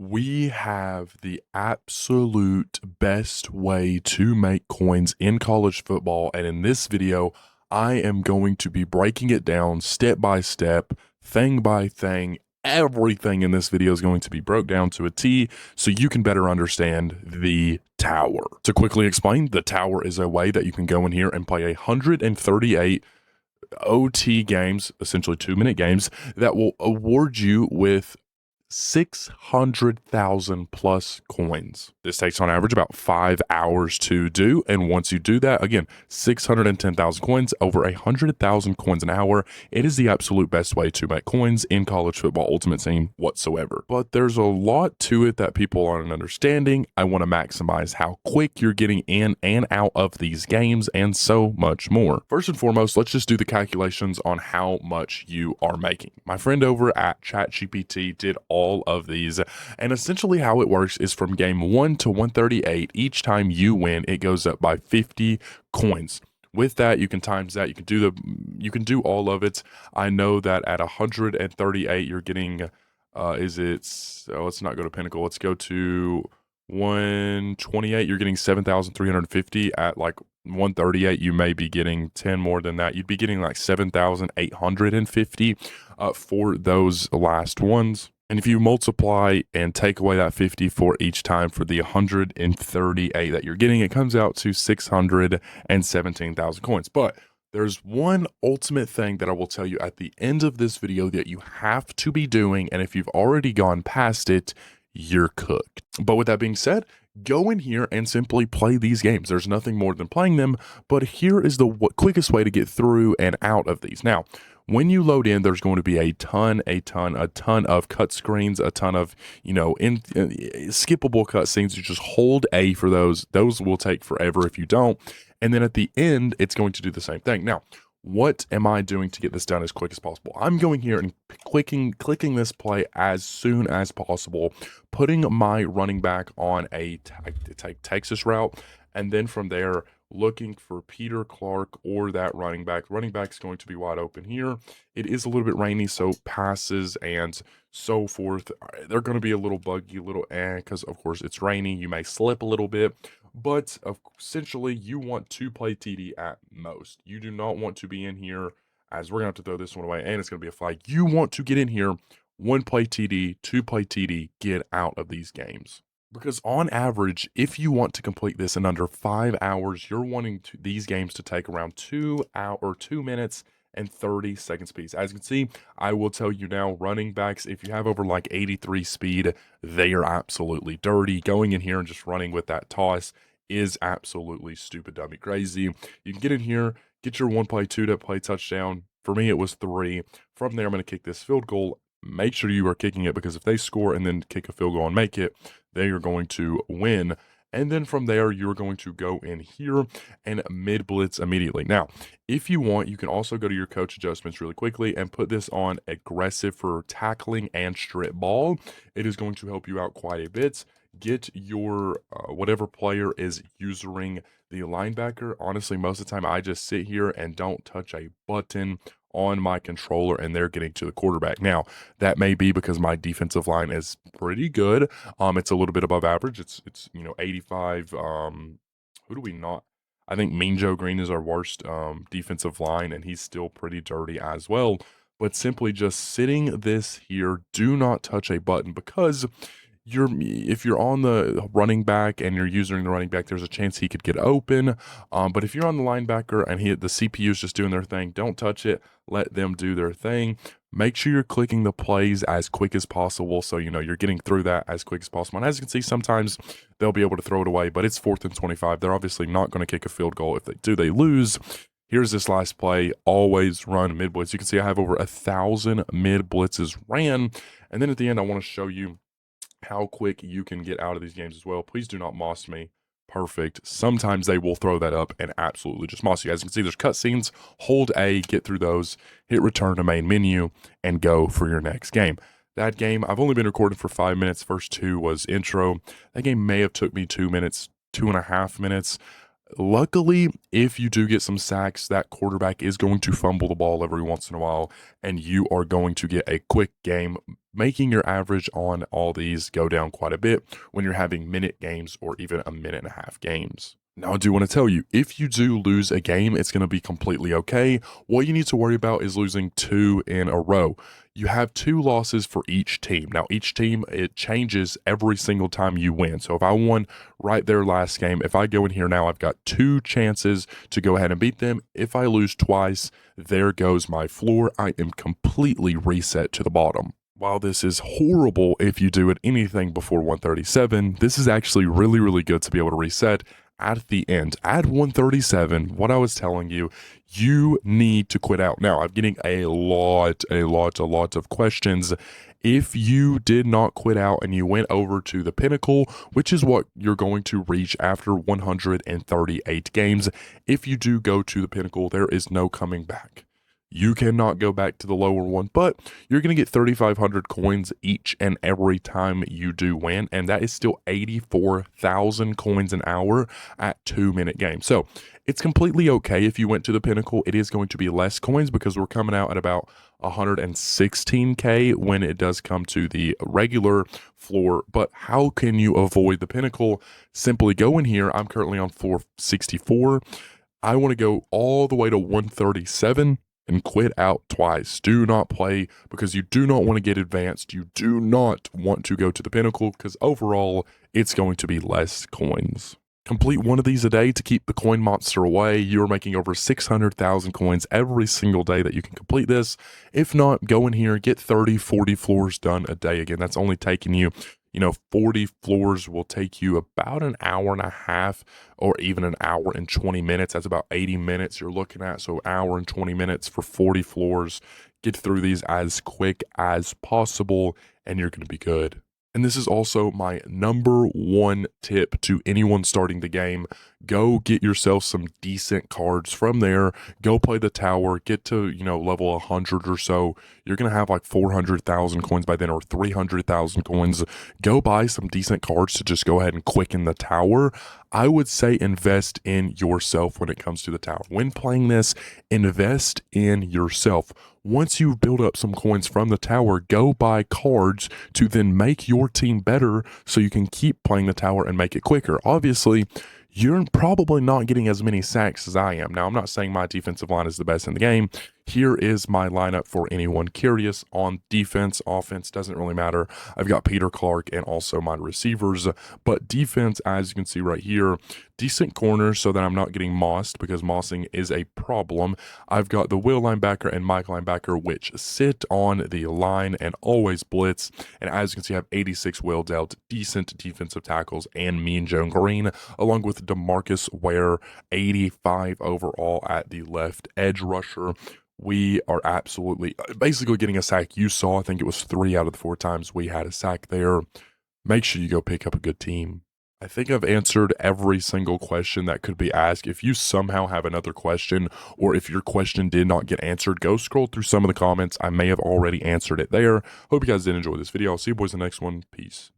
We have the absolute best way to make coins in college football. And in this video, I am going to be breaking it down step by step, thing by thing. Everything in this video is going to be broke down to a T so you can better understand the tower. To quickly explain, the tower is a way that you can go in here and play 138 OT games, essentially 2-minute games, that will award you with 600,000 plus coins. This takes on average about 5 hours to do. And once you do that, again, 610,000 coins, over 100,000 coins an hour. It is the absolute best way to make coins in college football ultimate team whatsoever. But there's a lot to it that people aren't understanding. I want to maximize how quick you're getting in and out of these games and so much more. First and foremost, let's just do the calculations on how much you are making. My friend over at ChatGPT did all of these, and essentially how it works is from game 1 to 138, each time you win it goes up by 50 coins. With that, you can times that, you can do all of it. I know that at 138 you're getting let's not go to Pinnacle, let's go to 128, you're getting 7,350. At like 138 you may be getting 10 more than that. You'd be getting like 7,850 for those last ones. And if you multiply and take away that 50 for each time for the 138 that you're getting, it comes out to 617,000 coins. But there's one ultimate thing that I will tell you at the end of this video that you have to be doing, and if you've already gone past it, you're cooked. But with that being said, go in here and simply play these games. There's nothing more than playing them, but here is the quickest way to get through and out of these. Now, when you load in, there's going to be a ton of cut screens, a ton of, skippable cut scenes. You just hold A for those. Those will take forever if you don't. And then at the end, it's going to do the same thing. Now, what am I doing to get this done as quick as possible? I'm going here and clicking this play as soon as possible, putting my running back on a Texas route, and then from there, looking for Peter Clark or that running back. Running back is going to be wide open here. It is a little bit rainy, so passes and so forth, they're going to be a little buggy, because of course it's rainy. You may slip a little bit, but essentially you want to play TD at most. You do not want to be in here, as we're going to have to throw this one away, and it's going to be a flag. You want to get in here, 1 play TD, 2 play TD, get out of these games. Because on average, if you want to complete this in under 5 hours, you're wanting these games to take around 2 minutes and 30 seconds piece. As you can see, I will tell you now, running backs, if you have over like 83 speed, they are absolutely dirty. Going in here and just running with that toss is absolutely stupid, dummy, crazy. You can get in here, get your 1 play, 2 play touchdown. For me, it was 3. From there, I'm going to kick this field goal. Make sure you are kicking it, because if they score and then kick a field goal and make it, they are going to win. And then from there, you're going to go in here and mid blitz immediately. Now, if you want, you can also go to your coach adjustments really quickly and put this on aggressive for tackling and strip ball. It is going to help you out quite a bit. Get your whatever player is using the linebacker. Honestly, most of the time I just sit here and don't touch a button on my controller, and they're getting to the quarterback. Now, that may be because my defensive line is pretty good. It's a little bit above average. It's 85. Who do we not? I think Mean Joe Green is our worst defensive line, and he's still pretty dirty as well. But simply just sitting this here, do not touch a button, because if you're on the running back and you're using the running back, there's a chance he could get open. But if you're on the linebacker and the CPU is just doing their thing, don't touch it. Let them do their thing. Make sure you're clicking the plays as quick as possible, so you're getting through that as quick as possible. And as you can see, sometimes they'll be able to throw it away, but it's 4th and 25. They're obviously not going to kick a field goal. If they do, they lose. Here's this last play. Always run mid blitz. You can see I have over 1,000 mid blitzes ran. And then at the end, I want to show you how quick you can get out of these games as well. Please do not moss me. Perfect. Sometimes they will throw that up and absolutely just moss you. As you can see, there's cutscenes. Hold A, get through those, hit return to main menu, and go for your next game. That game, I've only been recording for 5 minutes. First 2 was intro. That game may have took me 2 minutes, 2.5 minutes. Luckily, if you do get some sacks, that quarterback is going to fumble the ball every once in a while, and you are going to get a quick game, making your average on all these go down quite a bit when you're having minute games or even a minute and a half games. Now, I do want to tell you, if you do lose a game, it's going to be completely okay. What you need to worry about is losing 2 in a row. You have 2 losses for each team. Now, each team, it changes every single time you win. So if I won right there last game, if I go in here now, I've got 2 chances to go ahead and beat them. If I lose twice, there goes my floor. I am completely reset to the bottom. While this is horrible if you do it anything before 137, this is actually really, really good to be able to reset at the end. At 137, what I was telling you, you need to quit out. Now, I'm getting a lot of questions. If you did not quit out and you went over to the pinnacle, which is what you're going to reach after 138 games, if you do go to the pinnacle, there is no coming back. You cannot go back to the lower one, but you're going to get 3,500 coins each and every time you do win, and that is still 84,000 coins an hour at 2-minute games. So it's completely okay if you went to the pinnacle. It is going to be less coins because we're coming out at about 116K when it does come to the regular floor. But how can you avoid the pinnacle? Simply go in here. I'm currently on floor 64. I want to go all the way to 137. And quit out twice. Do not play because you do not want to get advanced. You do not want to go to the pinnacle because overall it's going to be less coins. Complete one of these a day to keep the coin monster away. You're making over 600,000 coins every single day that you can complete this. If not, go in here, get 30, 40 floors done a day. Again, that's only taking you 40 floors will take you about an hour and a half or even an hour and 20 minutes. That's about 80 minutes you're looking at. So hour and 20 minutes for 40 floors. Get through these as quick as possible and you're going to be good. And this is also my #1 tip to anyone starting the game. Go get yourself some decent cards from there. Go play the tower. Get to, level 100 or so. You're going to have like 400,000 coins by then or 300,000 coins. Go buy some decent cards to just go ahead and quicken the tower. I would say invest in yourself when it comes to the tower. When playing this, invest in yourself. Once you build up some coins from the tower, go buy cards to then make your team better so you can keep playing the tower and make it quicker. Obviously, you're probably not getting as many sacks as I am. Now, I'm not saying my defensive line is the best in the game. Here is my lineup for anyone curious on defense. Offense doesn't really matter. I've got Peter Clark and also my receivers. But defense, as you can see right here, decent corners so that I'm not getting mossed because mossing is a problem. I've got the Will linebacker and Mike linebacker, which sit on the line and always blitz. And as you can see, I have 86 well dealt, decent defensive tackles, and Mean Joe Green, along with DeMarcus Ware, 85 overall at the left edge rusher. We are absolutely basically getting a sack. You saw, I think it was 3 out of the 4 times we had a sack there. Make sure you go pick up a good team. I think I've answered every single question that could be asked. If you somehow have another question or if your question did not get answered, go scroll through some of the comments. I may have already answered it there. Hope you guys did enjoy this video. I'll see you boys in the next one. Peace.